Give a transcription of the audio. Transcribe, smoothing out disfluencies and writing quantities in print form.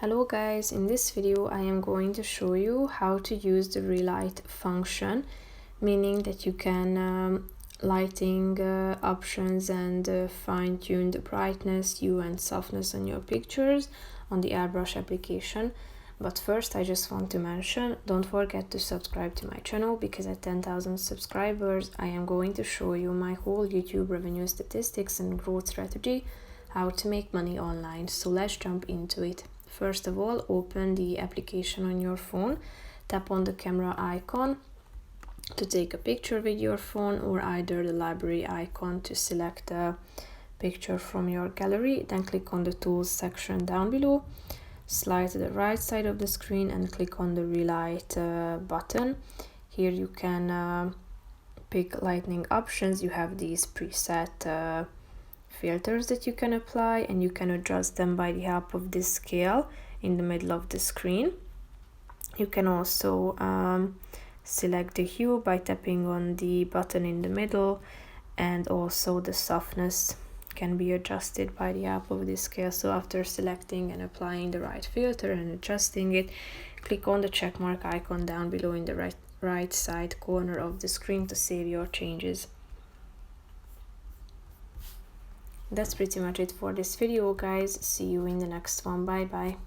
Hello guys, in this video I am going to show you how to use the relight function, meaning that you can lighting options and fine-tune the brightness, hue and softness on your pictures on the AirBrush application. But first I just want to mention, don't forget to subscribe to my channel, because at 10,000 subscribers I am going to show you my whole YouTube revenue statistics and growth strategy, how to make money online. So let's jump into it. First of all, open the application on your phone, tap on the camera icon to take a picture with your phone, or either the library icon to select a picture from your gallery. Then click on the tools section down below, slide to the right side of the screen and click on the relight button. Here you can pick lighting options. You have these preset filters that you can apply, and you can adjust them by the help of this scale in the middle of the screen. You can also select the hue by tapping on the button in the middle, and also the softness can be adjusted by the help of this scale. So after selecting and applying the right filter and adjusting it, click on the checkmark icon down below in the right side corner of the screen to save your changes. That's pretty much it for this video, guys. See you in the next one. Bye bye.